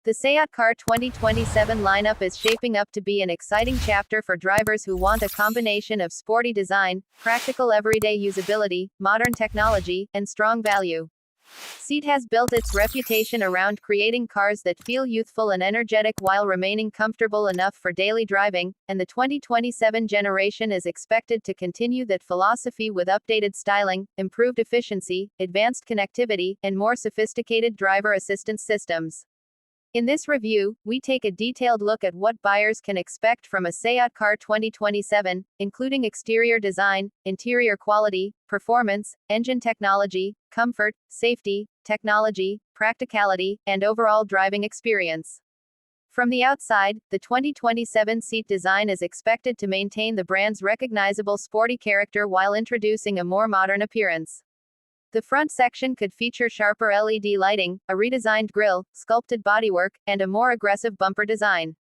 The Seat Car 2027 lineup is shaping up to be an exciting chapter for drivers who want a combination of sporty design, practical everyday usability, modern technology, and strong value. Seat has built its reputation around creating cars that feel youthful and energetic while remaining comfortable enough for daily driving, and the 2027 generation is expected to continue that philosophy with updated styling, improved efficiency, advanced connectivity, and more sophisticated driver assistance systems. In this review, we take a detailed look at what buyers can expect from a Seat Car 2027, including exterior design, interior quality, performance, engine technology, comfort, safety, technology, practicality, and overall driving experience. From the outside, the 2027 seat design is expected to maintain the brand's recognizable sporty character while introducing a more modern appearance. The front section could feature sharper LED lighting, a redesigned grille, sculpted bodywork, and a more aggressive bumper design.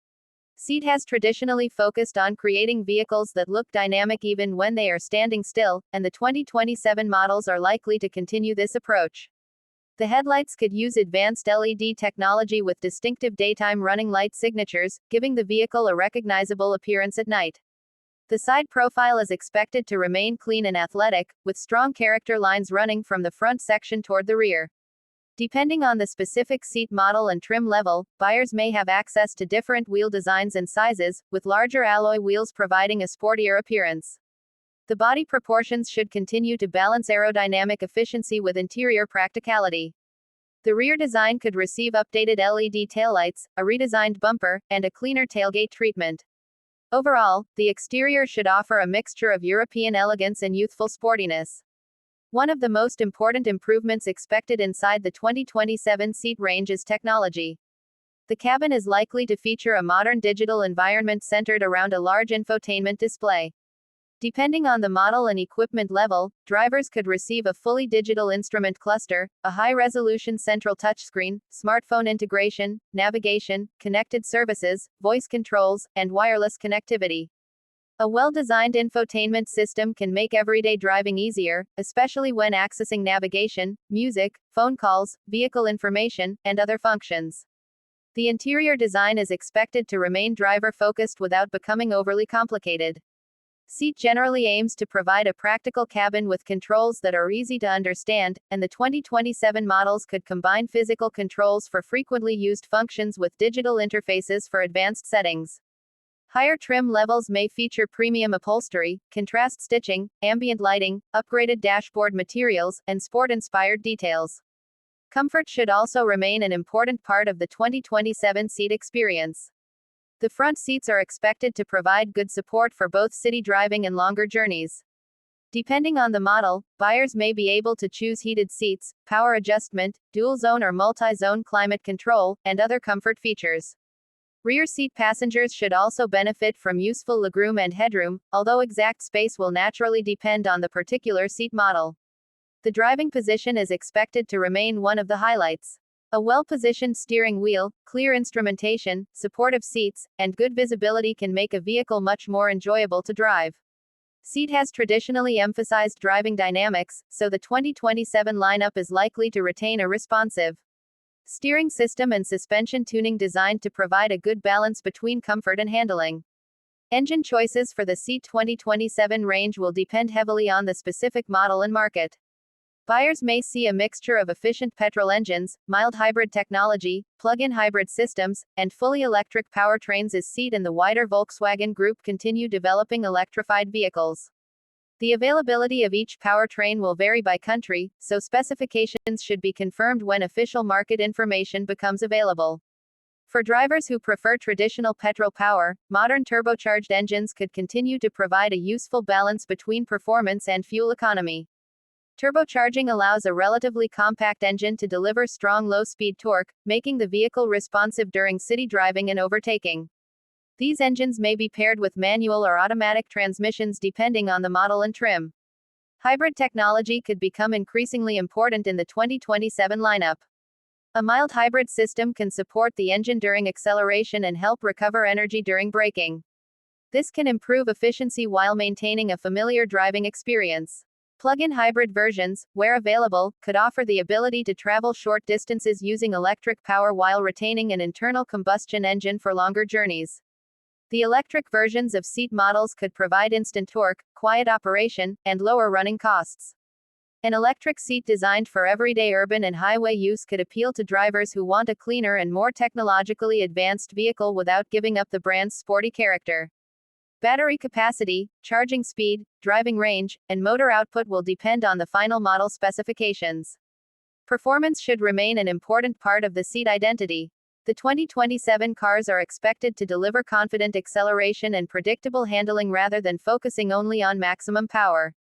Seat has traditionally focused on creating vehicles that look dynamic even when they are standing still, and the 2027 models are likely to continue this approach. The headlights could use advanced LED technology with distinctive daytime running light signatures, giving the vehicle a recognizable appearance at night. The side profile is expected to remain clean and athletic, with strong character lines running from the front section toward the rear. Depending on the specific seat model and trim level, buyers may have access to different wheel designs and sizes, with larger alloy wheels providing a sportier appearance. The body proportions should continue to balance aerodynamic efficiency with interior practicality. The rear design could receive updated LED taillights, a redesigned bumper, and a cleaner tailgate treatment. Overall, the exterior should offer a mixture of European elegance and youthful sportiness. One of the most important improvements expected inside the 2027 seat range is technology. The cabin is likely to feature a modern digital environment centered around a large infotainment display. Depending on the model and equipment level, drivers could receive a fully digital instrument cluster, a high-resolution central touchscreen, smartphone integration, navigation, connected services, voice controls, and wireless connectivity. A well-designed infotainment system can make everyday driving easier, especially when accessing navigation, music, phone calls, vehicle information, and other functions. The interior design is expected to remain driver-focused without becoming overly complicated. Seat generally aims to provide a practical cabin with controls that are easy to understand, and the 2027 models could combine physical controls for frequently used functions with digital interfaces for advanced settings. Higher trim levels may feature premium upholstery, contrast stitching, ambient lighting, upgraded dashboard materials, and sport-inspired details. Comfort should also remain an important part of the 2027 seat experience. The front seats are expected to provide good support for both city driving and longer journeys. Depending on the model, buyers may be able to choose heated seats, power adjustment, dual-zone or multi-zone climate control, and other comfort features. Rear seat passengers should also benefit from useful legroom and headroom, although exact space will naturally depend on the particular seat model. The driving position is expected to remain one of the highlights. A well-positioned steering wheel, clear instrumentation, supportive seats, and good visibility can make a vehicle much more enjoyable to drive. Seat has traditionally emphasized driving dynamics, so the 2027 lineup is likely to retain a responsive steering system and suspension tuning designed to provide a good balance between comfort and handling. Engine choices for the Seat 2027 range will depend heavily on the specific model and market. Buyers may see a mixture of efficient petrol engines, mild hybrid technology, plug-in hybrid systems, and fully electric powertrains as Seat and the wider Volkswagen Group continue developing electrified vehicles. The availability of each powertrain will vary by country, so specifications should be confirmed when official market information becomes available. For drivers who prefer traditional petrol power, modern turbocharged engines could continue to provide a useful balance between performance and fuel economy. Turbocharging allows a relatively compact engine to deliver strong low-speed torque, making the vehicle responsive during city driving and overtaking. These engines may be paired with manual or automatic transmissions depending on the model and trim. Hybrid technology could become increasingly important in the 2027 lineup. A mild hybrid system can support the engine during acceleration and help recover energy during braking. This can improve efficiency while maintaining a familiar driving experience. Plug-in hybrid versions, where available, could offer the ability to travel short distances using electric power while retaining an internal combustion engine for longer journeys. The electric versions of seat models could provide instant torque, quiet operation, and lower running costs. An electric seat designed for everyday urban and highway use could appeal to drivers who want a cleaner and more technologically advanced vehicle without giving up the brand's sporty character. Battery capacity, charging speed, driving range, and motor output will depend on the final model specifications. Performance should remain an important part of the seat identity. The 2027 cars are expected to deliver confident acceleration and predictable handling rather than focusing only on maximum power.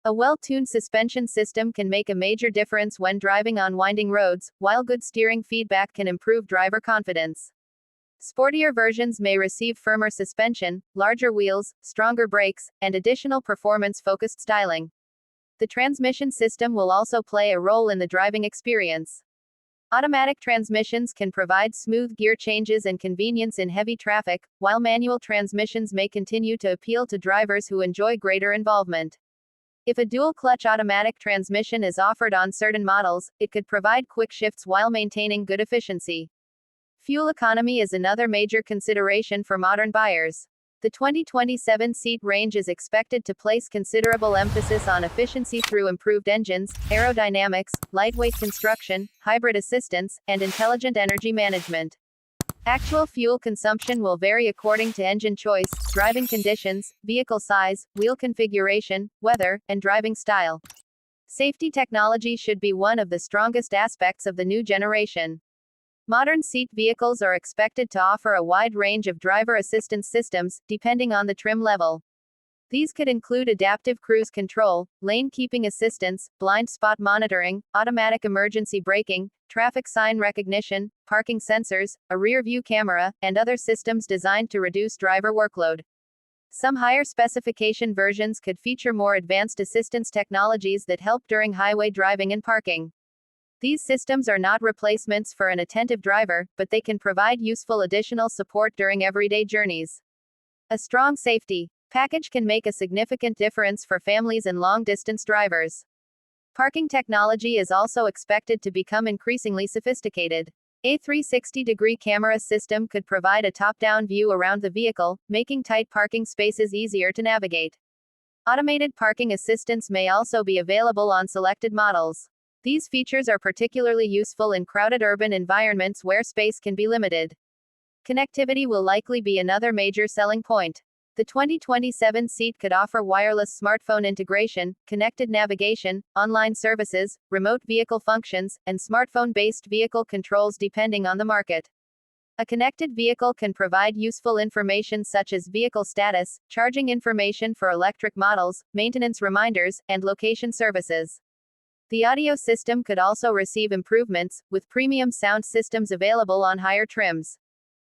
A well-tuned suspension system can make a major difference when driving on winding roads, while good steering feedback can improve driver confidence. Sportier versions may receive firmer suspension, larger wheels, stronger brakes, and additional performance-focused styling. The transmission system will also play a role in the driving experience. Automatic transmissions can provide smooth gear changes and convenience in heavy traffic, while manual transmissions may continue to appeal to drivers who enjoy greater involvement. If a dual-clutch automatic transmission is offered on certain models, it could provide quick shifts while maintaining good efficiency. Fuel economy is another major consideration for modern buyers. The 2027 seat range is expected to place considerable emphasis on efficiency through improved engines, aerodynamics, lightweight construction, hybrid assistance, and intelligent energy management. Actual fuel consumption will vary according to engine choice, driving conditions, vehicle size, wheel configuration, weather, and driving style. Safety technology should be one of the strongest aspects of the new generation. Modern seat vehicles are expected to offer a wide range of driver assistance systems, depending on the trim level. These could include adaptive cruise control, lane keeping assistance, blind spot monitoring, automatic emergency braking, traffic sign recognition, parking sensors, a rear-view camera, and other systems designed to reduce driver workload. Some higher specification versions could feature more advanced assistance technologies that help during highway driving and parking. These systems are not replacements for an attentive driver, but they can provide useful additional support during everyday journeys. A strong safety package can make a significant difference for families and long-distance drivers. Parking technology is also expected to become increasingly sophisticated. A 360-degree camera system could provide a top-down view around the vehicle, making tight parking spaces easier to navigate. Automated parking assistance may also be available on selected models. These features are particularly useful in crowded urban environments where space can be limited. Connectivity will likely be another major selling point. The 2027 seat could offer wireless smartphone integration, connected navigation, online services, remote vehicle functions, and smartphone-based vehicle controls depending on the market. A connected vehicle can provide useful information such as vehicle status, charging information for electric models, maintenance reminders, and location services. The audio system could also receive improvements, with premium sound systems available on higher trims.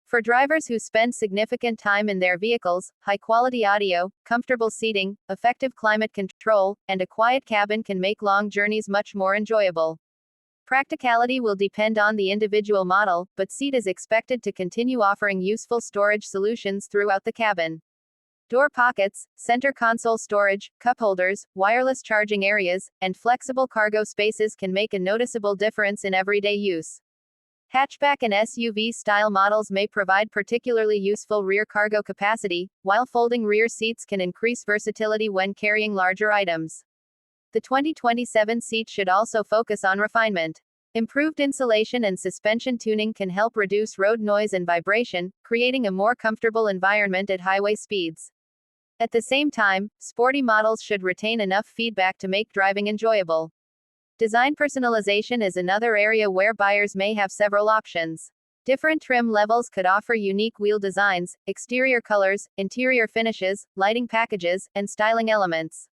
For drivers who spend significant time in their vehicles, high-quality audio, comfortable seating, effective climate control, and a quiet cabin can make long journeys much more enjoyable. Practicality will depend on the individual model, but seat is expected to continue offering useful storage solutions throughout the cabin. Door pockets, center console storage, cup holders, wireless charging areas, and flexible cargo spaces can make a noticeable difference in everyday use. Hatchback and SUV-style models may provide particularly useful rear cargo capacity, while folding rear seats can increase versatility when carrying larger items. The 2027 seat should also focus on refinement. Improved insulation and suspension tuning can help reduce road noise and vibration, creating a more comfortable environment at highway speeds. At the same time, sporty models should retain enough feedback to make driving enjoyable. Design personalization is another area where buyers may have several options. Different trim levels could offer unique wheel designs, exterior colors, interior finishes, lighting packages, and styling elements.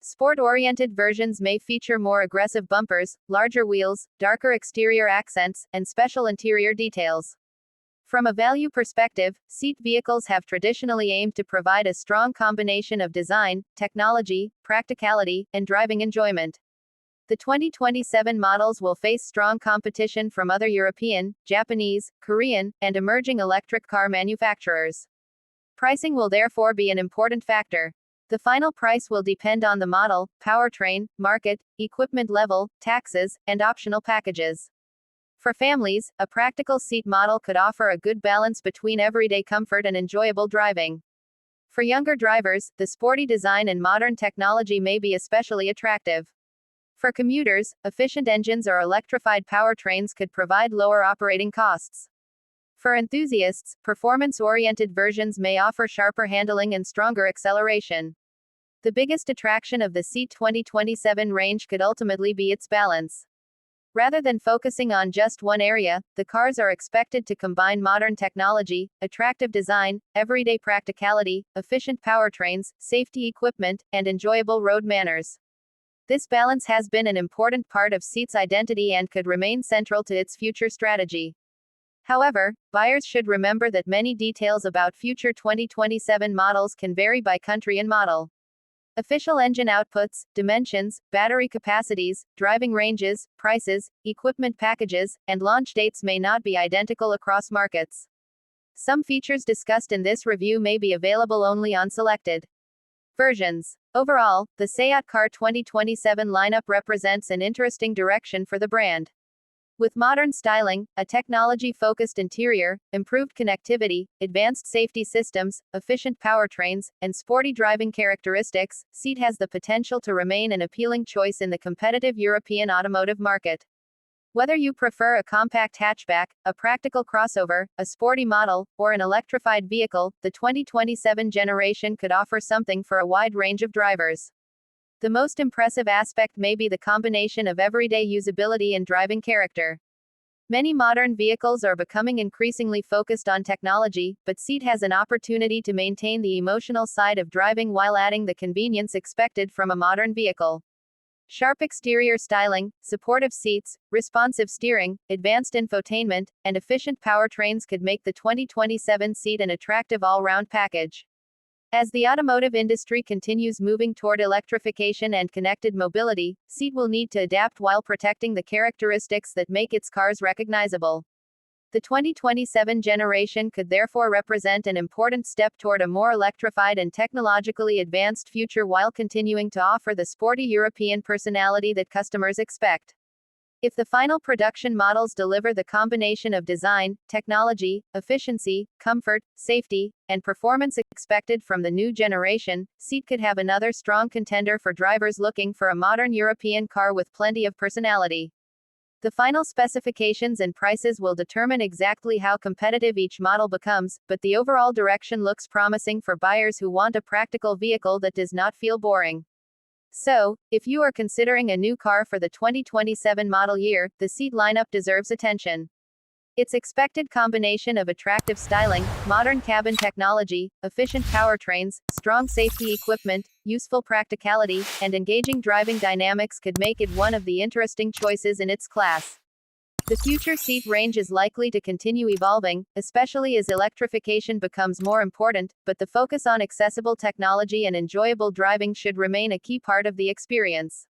Sport-oriented versions may feature more aggressive bumpers, larger wheels, darker exterior accents, and special interior details. From a value perspective, seat vehicles have traditionally aimed to provide a strong combination of design, technology, practicality, and driving enjoyment. The 2027 models will face strong competition from other European, Japanese, Korean, and emerging electric car manufacturers. Pricing will therefore be an important factor. The final price will depend on the model, powertrain, market, equipment level, taxes, and optional packages. For families, a practical seat model could offer a good balance between everyday comfort and enjoyable driving. For younger drivers, the sporty design and modern technology may be especially attractive. For commuters, efficient engines or electrified powertrains could provide lower operating costs. For enthusiasts, performance-oriented versions may offer sharper handling and stronger acceleration. The biggest attraction of the Ceed 2027 range could ultimately be its balance. Rather than focusing on just one area, the cars are expected to combine modern technology, attractive design, everyday practicality, efficient powertrains, safety equipment, and enjoyable road manners. This balance has been an important part of Ceed's identity and could remain central to its future strategy. However, buyers should remember that many details about future 2027 models can vary by country and model. Official engine outputs, dimensions, battery capacities, driving ranges, prices, equipment packages, and launch dates may not be identical across markets. Some features discussed in this review may be available only on selected versions. Overall, the Seat Car 2027 lineup represents an interesting direction for the brand. With modern styling, a technology-focused interior, improved connectivity, advanced safety systems, efficient powertrains, and sporty driving characteristics, Ceed has the potential to remain an appealing choice in the competitive European automotive market. Whether you prefer a compact hatchback, a practical crossover, a sporty model, or an electrified vehicle, the 2027 generation could offer something for a wide range of drivers. The most impressive aspect may be the combination of everyday usability and driving character. Many modern vehicles are becoming increasingly focused on technology, but Ceed has an opportunity to maintain the emotional side of driving while adding the convenience expected from a modern vehicle. Sharp exterior styling, supportive seats, responsive steering, advanced infotainment, and efficient powertrains could make the 2027 Ceed an attractive all-round package. As the automotive industry continues moving toward electrification and connected mobility, Ceed will need to adapt while protecting the characteristics that make its cars recognizable. The 2027 generation could therefore represent an important step toward a more electrified and technologically advanced future while continuing to offer the sporty European personality that customers expect. If the final production models deliver the combination of design, technology, efficiency, comfort, safety, and performance expected from the new generation, Ceed could have another strong contender for drivers looking for a modern European car with plenty of personality. The final specifications and prices will determine exactly how competitive each model becomes, but the overall direction looks promising for buyers who want a practical vehicle that does not feel boring. So, if you are considering a new car for the 2027 model year, the Ceed lineup deserves attention. Its expected combination of attractive styling, modern cabin technology, efficient powertrains, strong safety equipment, useful practicality, and engaging driving dynamics could make it one of the interesting choices in its class. The future Ceed range is likely to continue evolving, especially as electrification becomes more important, but the focus on accessible technology and enjoyable driving should remain a key part of the experience.